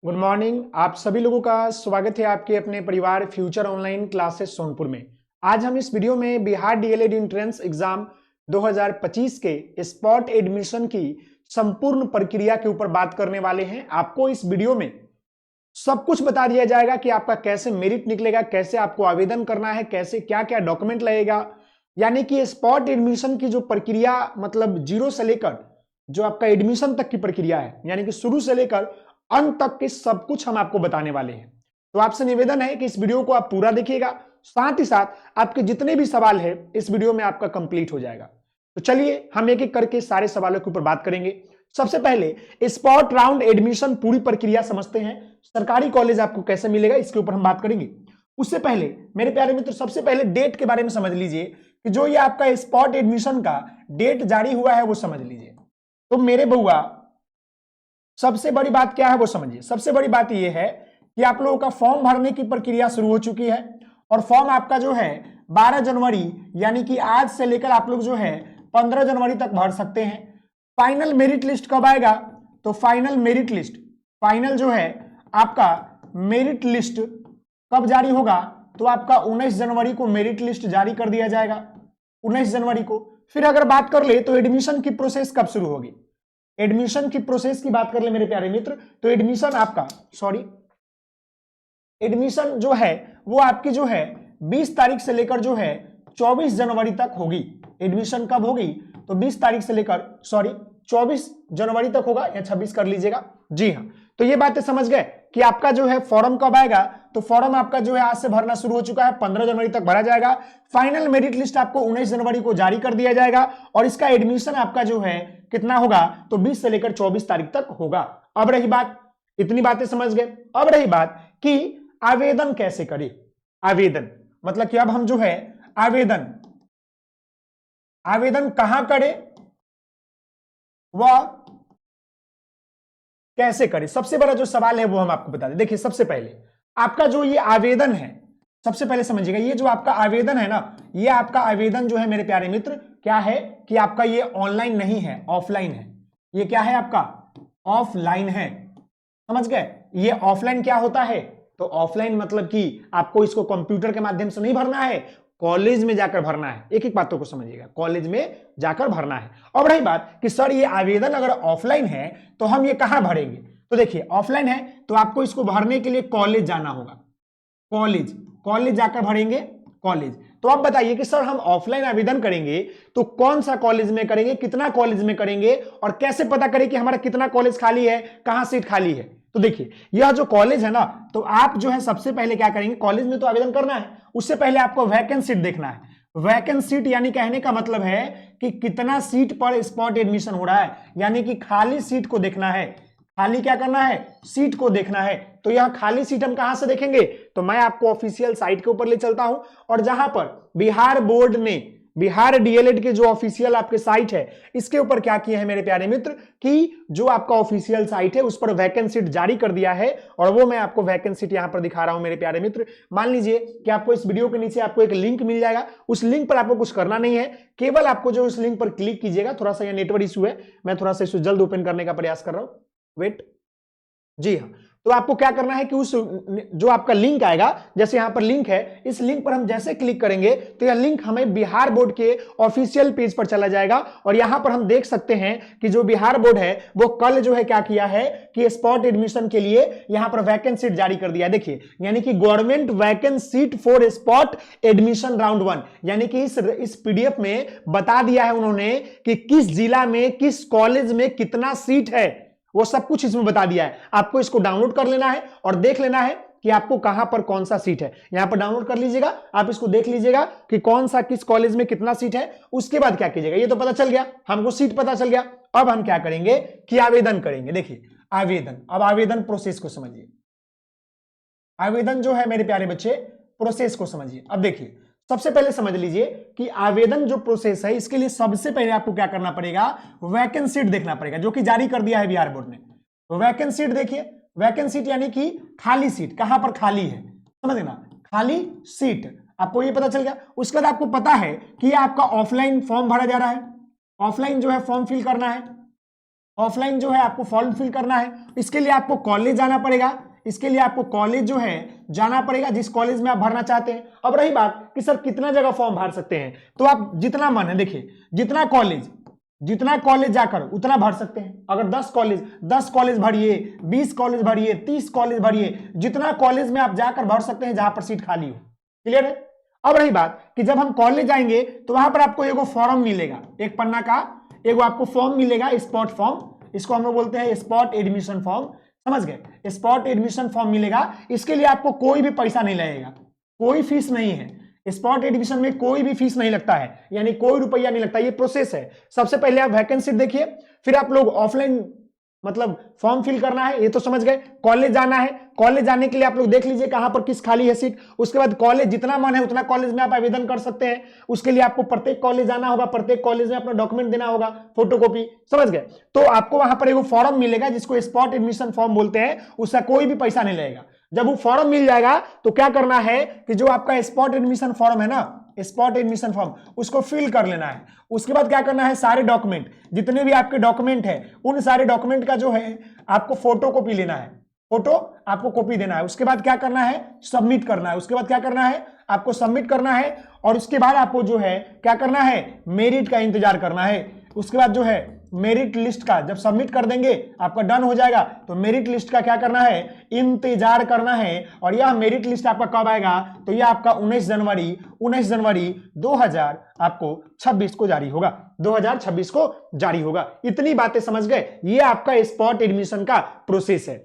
Good morning. आप सभी लोगों का स्वागत है आपके अपने परिवार फ्यूचर ऑनलाइन क्लासेस सोनपुर में। आज हम इस वीडियो में बिहार डीएलएड एंट्रेंस एग्जाम 2025 के स्पॉट एडमिशन की संपूर्ण प्रक्रिया के ऊपर बात करने वाले हैं। आपको इस वीडियो में सब कुछ बता दिया जाएगा कि आपका कैसे मेरिट निकलेगा, कैसे आपको आवेदन करना है, कैसे क्या क्या डॉक्यूमेंट लगेगा। यानी कि स्पॉट एडमिशन की जो प्रक्रिया, मतलब जीरो से लेकर जो आपका एडमिशन तक की प्रक्रिया है, यानी कि शुरू से लेकर अंत तक के सब कुछ हम आपको बताने वाले हैं। तो आपसे निवेदन है कि इस वीडियो को आप पूरा देखिएगा, साथ ही साथ आपके जितने भी सवाल है इस वीडियो में आपका कंप्लीट हो जाएगा। तो चलिए हम एक एक करके सारे सवालों के ऊपर बात करेंगे। सबसे पहले स्पॉट राउंड एडमिशन पूरी प्रक्रिया समझते हैं। सरकारी कॉलेज आपको कैसे मिलेगा इसके ऊपर हम बात करेंगे। उससे पहले मेरे प्यारे मित्र, सबसे पहले डेट के बारे में समझ लीजिए कि जो ये आपका स्पॉट एडमिशन का डेट जारी हुआ है वो समझ लीजिए। तो मेरे बउआ, सबसे बड़ी बात क्या है वो समझिए। सबसे बड़ी बात यह है कि आप लोगों का फॉर्म भरने की प्रक्रिया शुरू हो चुकी है और फॉर्म आपका जो है 12 जनवरी, यानी कि आज से लेकर आप लोग जो है 15 जनवरी तक भर सकते हैं। फाइनल मेरिट लिस्ट कब आएगा? तो फाइनल मेरिट लिस्ट, फाइनल जो है आपका मेरिट लिस्ट कब जारी होगा? तो आपका 19 जनवरी को मेरिट लिस्ट जारी कर दिया जाएगा, 19 जनवरी को। फिर अगर बात कर ले तो एडमिशन की प्रोसेस कब शुरू होगी? एडमिशन की प्रोसेस की बात कर ले मेरे प्यारे मित्र, तो एडमिशन आपका एडमिशन जो है वो आपकी जो है 20 तारीख से लेकर जो है 24 जनवरी तक होगी। एडमिशन कब होगी? तो 20 तारीख से लेकर 24 जनवरी तक होगा, या 26 कर लीजिएगा। जी हाँ, तो ये बातें समझ गए कि आपका जो है फॉर्म कब आएगा? तो फॉर्म आपका जो है आज से भरना शुरू हो चुका है, 15 जनवरी तक भरा जाएगा। फाइनल मेरिट लिस्ट आपको 19 जनवरी को जारी कर दिया जाएगा और इसका एडमिशन आपका जो है कितना होगा? तो 20 से लेकर 24 तारीख तक होगा। अब रही बात, इतनी बातें समझ गए। अब रही बात कि आवेदन कैसे करें। आवेदन मतलब कि अब हम जो है आवेदन कहां करें, वह कैसे करें, सबसे बड़ा जो सवाल है वो हम आपको बता दें। देखिए, सबसे पहले आपका जो ये आवेदन है, सबसे पहले समझिएगा, ये जो आपका आवेदन है ना, ये आपका आवेदन जो है मेरे प्यारे मित्र क्या है कि आपका ये ऑनलाइन नहीं है, ऑफलाइन है। ये क्या है आपका? ऑफलाइन है। समझ गए? ये ऑफलाइन क्या होता है? तो ऑफलाइन मतलब कि आपको इसको कंप्यूटर के माध्यम से नहीं भरना है, कॉलेज में जाकर भरना है। एक एक बातों को समझिएगा, कॉलेज में जाकर भरना है। अब रही बात कि सर ये आवेदन अगर ऑफलाइन है तो हम ये कहां भरेंगे? तो देखिए, ऑफलाइन है तो आपको इसको भरने के लिए कॉलेज जाना होगा। कॉलेज जाकर भरेंगे, कॉलेज। तो आप बताइए कि सर हम ऑफलाइन आवेदन करेंगे तो कौन सा कॉलेज में करेंगे, कितना कॉलेज में करेंगे, और कैसे पता करें कि हमारा कितना कॉलेज खाली है, कहां सीट खाली है? तो देखिए, यह जो कॉलेज है ना, तो आप जो है सबसे पहले क्या करेंगे, कॉलेज में तो आवेदन करना है, उससे पहले आपको वैकेंट सीट देखना है। वैकेंट सीट यानी कहने का मतलब है कि कितना सीट पर स्पॉट एडमिशन हो रहा है, यानी कि खाली सीट को देखना है। खाली क्या करना है? सीट को देखना है। तो यह खाली सीट हम कहां से देखेंगे? तो मैं आपको ऑफिशियल साइट के ऊपर ले चलता हूं, और जहां पर बिहार बोर्ड ने, बिहार डीएलएड के जो ऑफिशियल आपके साइट है, इसके ऊपर क्या किए हैं मेरे प्यारे मित्र कि जो आपका ऑफिशियल साइट है उस पर वैकेंट सीट जारी कर दिया है, और वो मैं आपको वैकेंट सीट यहां पर दिखा रहा हूं मेरे प्यारे मित्र। मान लीजिए कि आपको इस वीडियो के नीचे आपको एक लिंक मिल जाएगा, उस लिंक पर आपको कुछ करना नहीं है, केवल आपको जो उस लिंक पर क्लिक कीजिएगा। थोड़ा सा यह नेटवर्क इशू है, मैं थोड़ा सा इसे जल्द ओपन करने का प्रयास कर रहा हूं, वेट। जी हाँ, तो आपको क्या करना है कि उस जो आपका लिंक आएगा, जैसे यहां पर लिंक है, इस लिंक पर हम जैसे क्लिक करेंगे तो यह लिंक हमें बिहार बोर्ड के ऑफिशियल पेज पर चला जाएगा, और यहां पर हम देख सकते हैं कि जो बिहार बोर्ड है वो कल जो है क्या किया है कि स्पॉट एडमिशन के लिए यहां पर वैकेंट सीट जारी कर दिया। देखिए, यानी कि government vacant seat for spot admission round 1, यानी कि इस पीडीएफ में बता दिया है उन्होंने कि किस जिला में किस कॉलेज में कितना सीट है, वो सब कुछ इसमें बता दिया है। आपको इसको डाउनलोड कर लेना है और देख लेना है कि आपको कहां पर कौन सा सीट है। यहां पर डाउनलोड कर लीजिएगा, आप इसको देख लीजिएगा कि कौन सा किस कॉलेज में कितना सीट है। उसके बाद क्या कीजिएगा, ये तो पता चल गया, हमको सीट पता चल गया। अब हम क्या करेंगे कि आवेदन करेंगे। देखिए, आवेदन, अब आवेदन प्रोसेस को समझिए। आवेदन जो है मेरे प्यारे बच्चे, प्रोसेस को समझिए। अब देखिए, सबसे पहले समझ लीजिए कि आवेदन जो प्रोसेस है, इसके लिए सबसे पहले आपको क्या करना पड़ेगा, वैकेंट सीट देखना पड़ेगा, जो कि जारी कर दिया है बिहार बोर्ड ने। तो वैकेंट सीट देखिए, वैकेंट सीट यानी कि खाली सीट, कहां पर खाली है, समझ ना, खाली सीट, आपको ये पता चल गया। उसके बाद आपको पता है कि आपका ऑफलाइन फॉर्म भरा जा रहा है, ऑफलाइन जो है फॉर्म फिल करना है। ऑफलाइन जो है आपको फॉर्म फिल करना है, इसके लिए आपको कॉलेज जाना पड़ेगा, इसके लिए आपको कॉलेज जो है जाना पड़ेगा जिस कॉलेज में आप भरना चाहते हैं। अब रही बात कि सर कितना जगह फॉर्म भर सकते हैं, तो आप जितना मन है, देखिए जितना कॉलेज जाकर उतना भर सकते हैं। अगर 10 कॉलेज भरिए, 20 कॉलेज भरिए, 30 कॉलेज भरिए, जितना कॉलेज में आप जाकर भर सकते हैं जहां पर सीट खाली हो। क्लियर है। अब रही बात कि जब हम कॉलेज जाएंगे तो वहां पर आपको एगो फॉर्म मिलेगा, एक पन्ना का एगो आपको फॉर्म मिलेगा, स्पॉट फॉर्म, इसको हम लोग बोलते हैं स्पॉट एडमिशन फॉर्म, समझ गए। स्पॉट एडमिशन फॉर्म मिलेगा, इसके लिए आपको कोई भी पैसा नहीं लगेगा, कोई फीस नहीं है। स्पॉट एडमिशन में कोई भी फीस नहीं लगता है, यानी कोई रुपया नहीं लगता, ये प्रोसेस है। सबसे पहले आप वैकेंसी देखिए, फिर आप लोग ऑफलाइन मतलब फॉर्म फिल करना है, ये तो समझ गए। कॉलेज जाना है, कॉलेज जाने के लिए आप लोग देख लीजिए कहां पर किस खाली है सीट। उसके बाद कॉलेज जितना मन है उतना कॉलेज में आप आवेदन कर सकते हैं। उसके लिए आपको प्रत्येक कॉलेज जाना होगा, प्रत्येक कॉलेज में अपना डॉक्यूमेंट देना होगा, फोटोकॉपी, समझ गए। तो आपको वहां पर एक फॉर्म मिलेगा जिसको स्पॉट एडमिशन फॉर्म बोलते हैं, उसका कोई भी पैसा नहीं लगेगा। जब वो फॉर्म मिल जाएगा तो क्या करना है कि जो आपका स्पॉट एडमिशन फॉर्म है ना, स्पॉट एडमिशन फॉर्म, उसको फिल कर लेना है। उसके बाद क्या करना है, सारे डॉक्यूमेंट, जितने भी आपके डॉक्यूमेंट है उन सारे डॉक्यूमेंट का जो है आपको फोटो कॉपी लेना है, फोटो आपको कॉपी देना है। उसके बाद क्या करना है, सबमिट करना है। उसके बाद क्या करना है, आपको सबमिट करना है। और उसके बाद आपको जो है क्या करना है, मेरिट का इंतजार करना है। उसके बाद जो है मेरिट लिस्ट का जब सबमिट कर देंगे, आपका डन हो जाएगा, तो मेरिट लिस्ट का क्या करना है, इंतजार करना है। और यह मेरिट लिस्ट आपका कब आएगा, तो यह आपका 19 जनवरी 2026 को जारी होगा, 2026 को जारी होगा। इतनी बातें समझ गए, ये आपका स्पॉट एडमिशन का प्रोसेस है,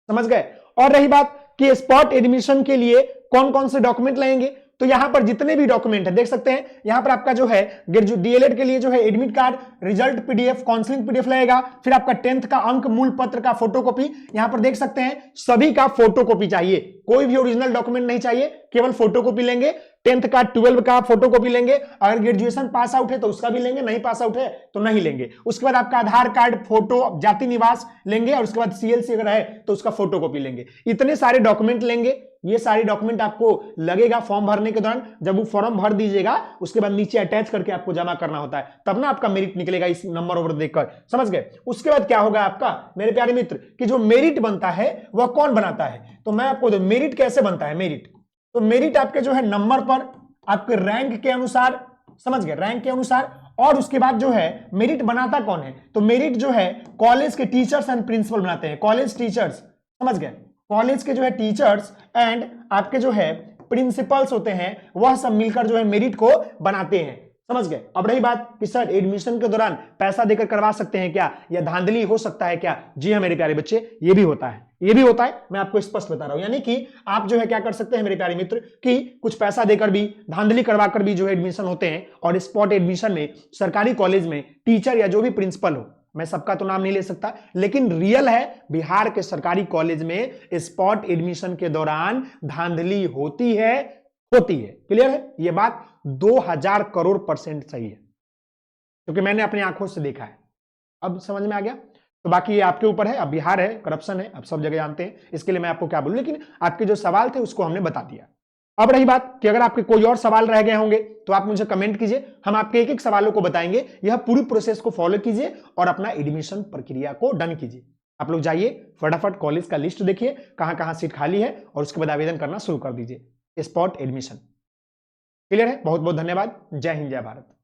समझ गए। और रही बात कि स्पॉट एडमिशन के लिए कौन कौन से डॉक्यूमेंट लगेंगे, तो यहां पर जितने भी डॉक्यूमेंट है देख सकते हैं, यहां पर आपका जो है डीएलएड के लिए जो है admit card, result PDF, counselling PDF लगेगा। फिर आपका 10th का अंक मूल पत्र का फोटोकॉपी, यहां पर देख सकते हैं सभी का फोटोकॉपी चाहिए, कोई भी ओरिजिनल डॉक्यूमेंट नहीं चाहिए, केवल फोटोकॉपी लेंगे। 10th का 12 का फोटोकॉपी लेंगे, अगर ग्रेजुएशन पास आउट है तो उसका भी लेंगे, नहीं पास आउट है तो नहीं लेंगे। उसके बाद आपका आधार कार्ड, फोटो, जाति निवास लेंगे, और उसके बाद सीएलसी अगर है तो उसका फोटोकॉपी लेंगे। इतने सारे डॉक्यूमेंट लेंगे, ये सारे डॉक्यूमेंट आपको लगेगा फॉर्म भरने के दौरान। जब वो फॉर्म भर दीजिएगा उसके बाद नीचे अटैच करके आपको जमा करना होता है, तब ना आपका मेरिट निकलेगा इस नंबर ओवर देखकर, समझ गए। उसके बाद क्या होगा आपका मेरे प्यारे मित्र कि जो मेरिट बनता है वह कौन बनाता है, तो मैं आपको मेरिट कैसे बनता है। मेरिट तो मेरिट आपके जो है नंबर पर, आपके रैंक के अनुसार, समझ गए, रैंक के अनुसार। और उसके बाद जो है मेरिट बनाता कौन है, तो मेरिट जो है कॉलेज के टीचर्स एंड प्रिंसिपल बनाते हैं, कॉलेज टीचर्स, समझ गए। कॉलेज के जो है टीचर्स एंड आपके जो है प्रिंसिपल्स होते हैं, वह सब मिलकर जो है मेरिट को बनाते हैं, समझ गए। अब रही बात कि सर एडमिशन के दौरान पैसा देकर करवा सकते हैं क्या, या धांधली हो सकता है क्या, जी हाँ मेरे प्यारे बच्चे, ये भी होता है, ये भी होता है, मैं आपको स्पष्ट बता रहा हूं। यानी कि आप जो है क्या कर सकते हैं मेरे प्यारे मित्र कि कुछ पैसा देकर भी, धांधली करवाकर भी जो है एडमिशन होते हैं। और स्पॉट एडमिशन में सरकारी कॉलेज में टीचर या जो भी प्रिंसिपल हो, मैं सबका तो नाम नहीं ले सकता, लेकिन रियल है बिहार के सरकारी कॉलेज में स्पॉट एडमिशन के दौरान धांधली होती है। क्लियर है, यह बात 2000 करोड़ % सही है, क्योंकि मैंने अपनी आंखों से देखा है। अब समझ में आ गया। तो बाकी ये आपके ऊपर है, अब बिहार है, करप्शन है, अब सब जगह जानते हैं, इसके लिए मैं आपको क्या बोलूं, लेकिन आपके जो सवाल थे उसको हमने बता दिया। अब रही बात कि अगर आपके कोई और सवाल रह गए होंगे तो आप मुझे कमेंट कीजिए, हम आपके एक एक सवालों को बताएंगे। यह पूरी प्रोसेस को फॉलो कीजिए और अपना एडमिशन प्रक्रिया को डन कीजिए। आप लोग जाइए फटाफट कॉलेज का लिस्ट देखिए कहां कहां सीट खाली है, और उसके बाद आवेदन करना शुरू कर दीजिए स्पॉट एडमिशन। क्लियर है, बहुत बहुत धन्यवाद। जय हिंद, जय भारत।